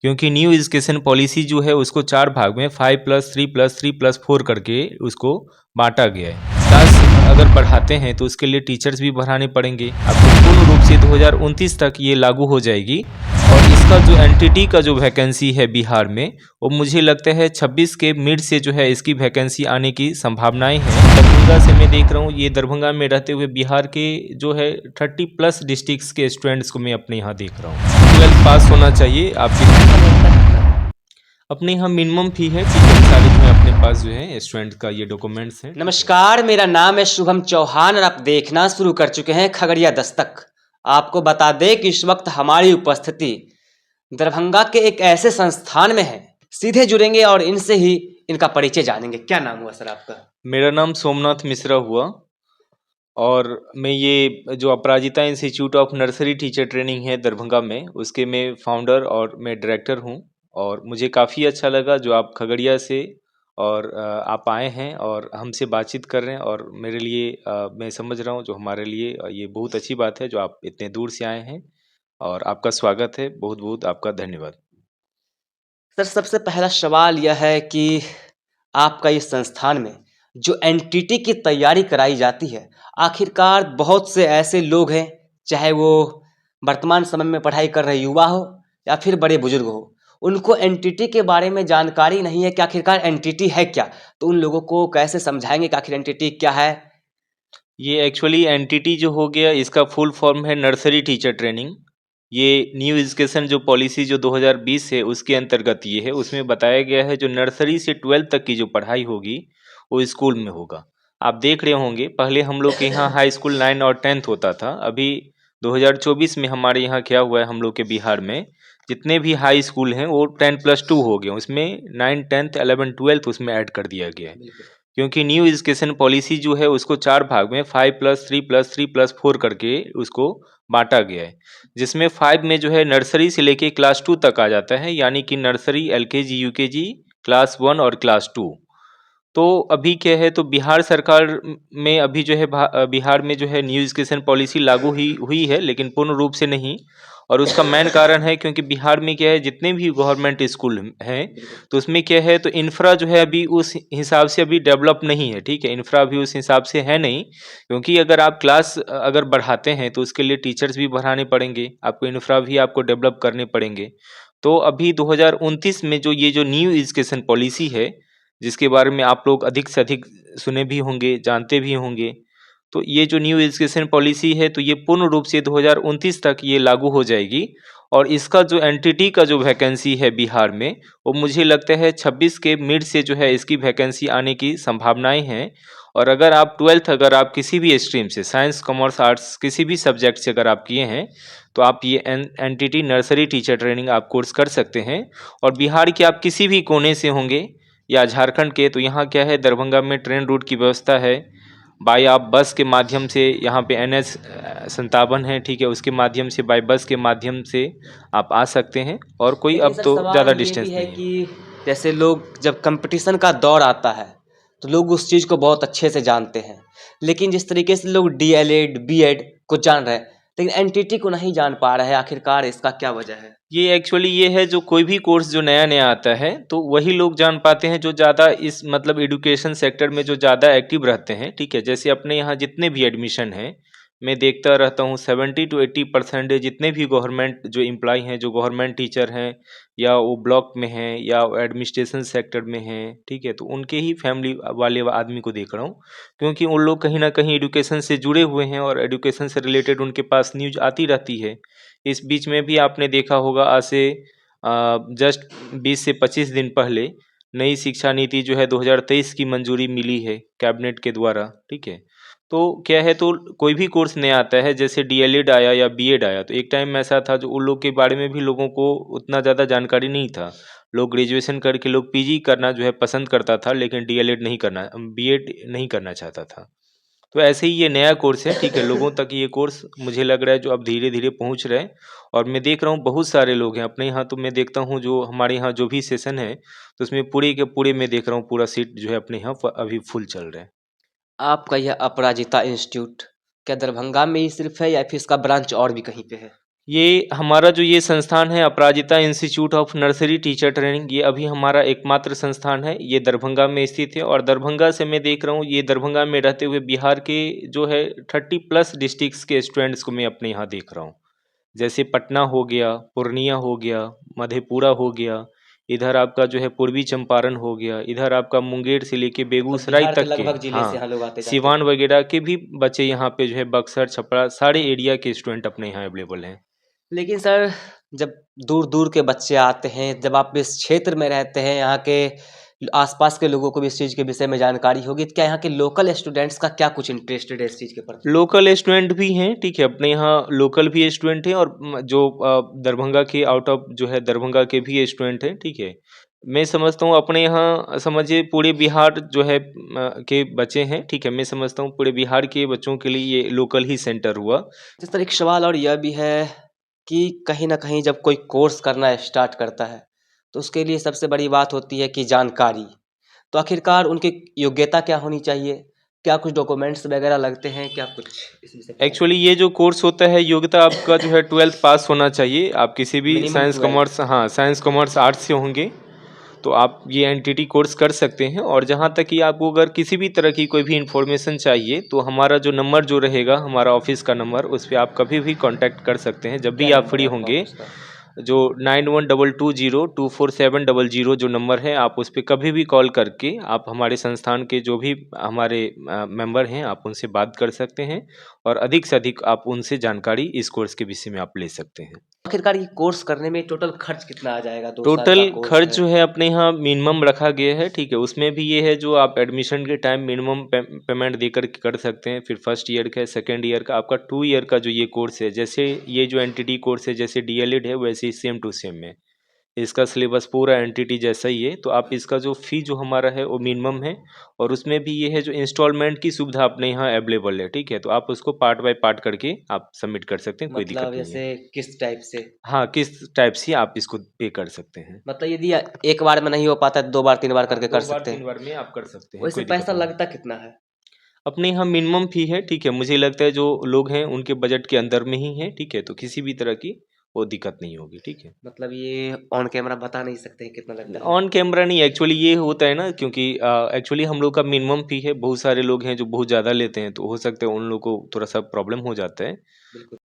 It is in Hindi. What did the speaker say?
क्योंकि न्यू एजुकेशन पॉलिसी जो है उसको 4 भाग में 5+3+3+4 करके उसको बांटा गया है। क्लास अगर बढ़ाते हैं तो उसके लिए टीचर्स भी बढ़ाने पड़ेंगे। आपको पूर्ण रूप से 2029 तक ये लागू हो जाएगी और इसका जो एनटीटी का जो वैकेंसी है बिहार में, वो मुझे लगता है 26 के मिड से जो है इसकी वैकेंसी आने की संभावनाएं हैं। दरभंगा से मैं देख रहा हूँ, ये दरभंगा में रहते हुए बिहार के जो है 30+ डिस्ट्रिक्ट्स के स्टूडेंट्स को मैं अपने यहाँ देख रहा हूँ। 12th पास होना चाहिए आपके अपने यहाँ मिनिमम फी है, ठीक है। सारे जो है अपने पास जो है स्टूडेंट का ये डॉक्यूमेंट्स हैं। नमस्कार, मेरा नाम है शुभम चौहान और आप देखना शुरू कर चुके हैं खगड़िया दस्तक। आपको बता दें कि इस वक्त हमारी उपस्थिति दरभंगा के एक ऐसे संस्थान में है। सीधे जुड़ेंगे और इनसे ही इनका परिचय जानेंगे। क्या नाम हुआ सर आपका? मेरा नाम सोमनाथ मिश्रा हुआ और मैं ये जो Aparajita institute of nursery teacher training है दरभंगा में, उसके मैं फाउंडर और मैं डायरेक्टर हूँ। और मुझे काफ़ी अच्छा लगा जो आप खगड़िया से और आप आए हैं और हमसे बातचीत कर रहे हैं। और मेरे लिए मैं समझ रहा हूँ जो हमारे लिए ये बहुत अच्छी बात है जो आप इतने दूर से आए हैं और आपका स्वागत है। बहुत बहुत आपका धन्यवाद। सर, सबसे पहला सवाल यह है कि आपका इस संस्थान में जो एनटीटी की तैयारी कराई जाती है, आखिरकार बहुत से ऐसे लोग हैं, चाहे वो वर्तमान समय में पढ़ाई कर रहे युवा हो या फिर बड़े बुजुर्ग हो, उनको एनटीटी के बारे में जानकारी नहीं है कि आखिरकार एनटीटी है क्या। तो उन लोगों को कैसे समझाएंगे कि आखिर एनटीटी क्या है? ये एक्चुअली एनटीटी जो हो गया, इसका फुल फॉर्म है नर्सरी टीचर ट्रेनिंग। ये न्यू एजुकेशन जो पॉलिसी जो 2020 है उसके अंतर्गत ये है। उसमें बताया गया है जो नर्सरी से 12th तक की जो पढ़ाई होगी वो स्कूल में होगा। आप देख रहे होंगे पहले हम लोग के यहाँ हाई स्कूल 9 और 10th होता था। अभी 2024 में हमारे यहाँ क्या हुआ है, हम लोग के बिहार में जितने भी हाई स्कूल हैं वो 10+2 हो गए। उसमें 9, 10th, 11, 12th उसमें ऐड कर दिया गया है। क्योंकि न्यू एजुकेशन पॉलिसी जो है उसको 4 भाग में 5+3+3+4 करके उसको बांटा गया है। जिसमें 5 में जो है नर्सरी से लेके क्लास 2 तक आ जाता है, यानी कि नर्सरी, एलकेजी, यूकेजी, क्लास 1 और क्लास 2। तो अभी क्या है, तो बिहार सरकार में अभी जो है बिहार में जो है न्यू एजुकेशन पॉलिसी लागू ही हुई है, लेकिन पूर्ण रूप से नहीं। और उसका मेन कारण है क्योंकि बिहार में क्या है, जितने भी गवर्नमेंट स्कूल हैं तो उसमें क्या है, तो इंफ्रा जो है अभी उस हिसाब से अभी डेवलप नहीं है। ठीक है, इंफ्रा अभी उस हिसाब से है नहीं। क्योंकि अगर आप क्लास अगर बढ़ाते हैं तो उसके लिए टीचर्स भी बढ़ाने पड़ेंगे, आपको इंफ्रा भी आपको डेवलप करने पड़ेंगे। तो अभी 2029 में जो ये जो न्यू एजुकेशन पॉलिसी है, जिसके बारे में आप लोग अधिक से अधिक सुने भी होंगे, जानते भी होंगे, तो ये जो न्यू एजुकेशन पॉलिसी है तो ये पूर्ण रूप से 2029 तक ये लागू हो जाएगी। और इसका जो एनटीटी का जो वैकेंसी है बिहार में, वो मुझे लगता है 26 के मिड से जो है इसकी वैकेंसी आने की संभावनाएं हैं। और अगर आप 12th अगर आप किसी भी स्ट्रीम से, साइंस, कॉमर्स, आर्ट्स, किसी भी सब्जेक्ट से अगर आप किए हैं तो आप ये एनटीटी नर्सरी टीचर ट्रेनिंग आप कोर्स कर सकते हैं। और बिहार के आप किसी भी कोने से होंगे या झारखंड के, तो यहाँ क्या है, दरभंगा में ट्रेन रूट की व्यवस्था है। बाई आप बस के माध्यम से, यहाँ पे NH 57 है, ठीक है, उसके माध्यम से बाई बस के माध्यम से आप आ सकते हैं। और कोई लेकिन अब सर, तो सवाल ज़्यादा ये भी डिस्टेंस है नहीं है। कि जैसे लोग जब कंपटीशन का दौर आता है तो लोग उस चीज़ को बहुत अच्छे से जानते हैं, लेकिन जिस तरीके से लोग डीएलएड, बीएड को जान रहे हैं लेकिन एनटीटी को नहीं जान पा रहे हैं, आखिरकार इसका क्या वजह है? ये एक्चुअली ये है, जो कोई भी कोर्स जो नया नया आता है तो वही लोग जान पाते हैं जो ज़्यादा इस मतलब एजुकेशन सेक्टर में जो ज़्यादा एक्टिव रहते हैं। ठीक है, जैसे अपने यहाँ जितने भी एडमिशन हैं, मैं देखता रहता हूँ 70 to 80% जितने भी गवर्नमेंट जो एम्प्लॉय हैं, जो गवर्नमेंट टीचर हैं या वो ब्लॉक में हैं या एडमिनिस्ट्रेशन सेक्टर में हैं, ठीक है, तो उनके ही फैमिली वाले आदमी को देख रहा हूँ। क्योंकि उन लोग कहीं ना कहीं एजुकेशन से जुड़े हुए हैं और एजुकेशन से रिलेटेड उनके पास न्यूज आती रहती है। इस बीच में भी आपने देखा होगा, आज से जस्ट 20 से 25 दिन पहले नई शिक्षा नीति जो है 2023 की मंजूरी मिली है कैबिनेट के द्वारा। ठीक है, तो क्या है, तो कोई भी कोर्स नया आता है, जैसे डीएलएड आया या बीएड आया, तो एक टाइम ऐसा था जो उन लोग के बारे में भी लोगों को उतना ज़्यादा जानकारी नहीं था। लोग ग्रेजुएशन करके लोग पीजी करना जो है पसंद करता था, लेकिन डीएलएड नहीं करना, बीएड नहीं करना चाहता था। तो ऐसे ही ये नया कोर्स है, ठीक है, लोगों तक ये कोर्स मुझे लग रहा है जो अब धीरे धीरे पहुंच रहे हैं। और मैं देख रहा हूँ बहुत सारे लोग हैं अपने यहाँ, तो मैं देखता हूँ जो हमारे यहाँ जो भी सेशन है तो उसमें पूरे के पूरे मैं देख रहा हूँ पूरा सीट जो है अपने यहाँ अभी फुल चल रहा है। आपका यह अपराजिता इंस्टीट्यूट क्या दरभंगा में ही सिर्फ है या फिर इसका ब्रांच और भी कहीं पे है? ये हमारा जो ये संस्थान है Aparajita institute of nursery teacher training, ये अभी हमारा एकमात्र संस्थान है। ये दरभंगा में स्थित है और दरभंगा से मैं देख रहा हूँ, ये दरभंगा में रहते हुए बिहार के जो है 30+ डिस्ट्रिक्ट्स के स्टूडेंट्स को मैं अपने यहाँ देख रहा हूँ। जैसे पटना हो गया, पूर्णिया हो गया, मधेपुरा हो गया, इधर आपका जो है पूर्वी चंपारण हो गया, इधर आपका मुंगेर से लेके मतलब बेगूसराय बिहार के तक के, लगभग जिले से हाँ, यहाँ लोग आते जाते सिवान हैं। वगैरह के भी बच्चे यहाँ पे जो है बक्सर, छपरा सारे एरिया के स्टूडेंट अपने यहाँ अवेलेबल हैं। लेकिन सर, जब दूर-दूर के बच्चे आते हैं, जब आप इस क्षेत्र में रहते हैं, यहाँ के आस-पास के लोगों को भी इस चीज़ के विषय में जानकारी होगी, तो क्या यहाँ के लोकल स्टूडेंट्स का क्या कुछ इंटरेस्टेड है इस चीज़ के प्रति? लोकल स्टूडेंट भी हैं, ठीक है, अपने यहाँ लोकल भी स्टूडेंट हैं और जो दरभंगा के आउट ऑफ जो है दरभंगा के भी स्टूडेंट हैं, ठीक है। मैं समझता हूँ अपने यहाँ समझिए पूरे बिहार जो है के बच्चे हैं, ठीक है, मैं समझता हूँ पूरे बिहार के बच्चों के लिए ये लोकल ही सेंटर हुआ। तो सर, एक सवाल और यह भी है कि कहीं न कहीं जब कोई कोर्स करना स्टार्ट करता है, तो उसके लिए सबसे बड़ी बात होती है कि जानकारी। तो आखिरकार उनकी योग्यता क्या होनी चाहिए? क्या कुछ डॉक्यूमेंट्स वगैरह लगते हैं? क्या कुछ इस विषय पे एक्चुअली ये जो कोर्स होता है योग्यता आपका जो है 12th पास होना चाहिए। आप किसी भी मिनिमम साइंस 12? कॉमर्स, हाँ, साइंस कॉमर्स आर्ट्स से होंगे तो आप ये एनटीटी कोर्स कर सकते हैं। और जहाँ तक कि आपको अगर किसी भी तरह की कोई भी इन्फॉर्मेशन चाहिए तो हमारा जो नंबर जो रहेगा हमारा ऑफिस का नंबर, उस पे आप कभी भी कांटेक्ट कर सकते हैं जब क्या भी आप नंबर फ्री है आपका होंगे। ऑफिस का? जो 9122024700 जो नंबर है आप उस पे कभी भी कॉल करके आप हमारे संस्थान के जो भी हमारे मेंबर हैं आप उनसे बात कर सकते हैं और अधिक से अधिक आप उनसे जानकारी इस कोर्स के विषय में आप ले सकते हैं। आखिरकार ये कोर्स करने में टोटल खर्च कितना आ जाएगा? 2 साल टोटल का कोर्स खर्च है। जो है अपने यहाँ मिनिमम रखा गया है, ठीक है, उसमें भी ये है जो आप एडमिशन के टाइम मिनिमम पेमेंट देकर के कर सकते हैं। फिर फर्स्ट ईयर का, सेकेंड ईयर का, आपका 2 ईयर का जो ये कोर्स है, जैसे ये जो एनटीटी कोर्स है जैसे डीएलएड है वैसे ही सेम टू सेम है। इसका सिलेबस पूरा एनटीटी जैसा ही है, तो आप इसका जो फ़ी जो हमारा है वो मिनिमम है और उसमें भी ये है जो इंस्टॉलमेंट की सुविधा अपने यहाँ अवेलेबल है, ठीक है? तो आप उसको पार्ट बाय पार्ट करके आप सबमिट कर सकते हैं, कोई दिक्कत मतलब नहीं है। जैसे किस टाइप से? हाँ, किस टाइप से आप इसको पे कर सकते हैं। मतलब यदि एक बार में नहीं हो पाता है, 2 बार 3 बार हाँ, करके 2 कर बार सकते 3 हैं। बार में आप कर सकते हैं, वैसे कोई दिक्कत पैसा नहीं है। लगता कितना है? अपने यहाँ मिनिमम फ़ी है, ठीक है? मुझे लगता है जो लोग हैं उनके बजट के अंदर में ही है, ठीक है? तो किसी भी तरह की वो दिक्कत नहीं होगी, ठीक है? मतलब ये ऑन कैमरा बता नहीं सकते हैं कितना लगता है? ऑन कैमरा नहीं, एक्चुअली ये होता है ना क्योंकि एक्चुअली हम लोग का मिनिमम फ़ी है, बहुत सारे लोग हैं जो बहुत ज़्यादा लेते हैं, तो हो सकता है उन लोगों को थोड़ा-सा प्रॉब्लम हो जाता है। बिल्कुल।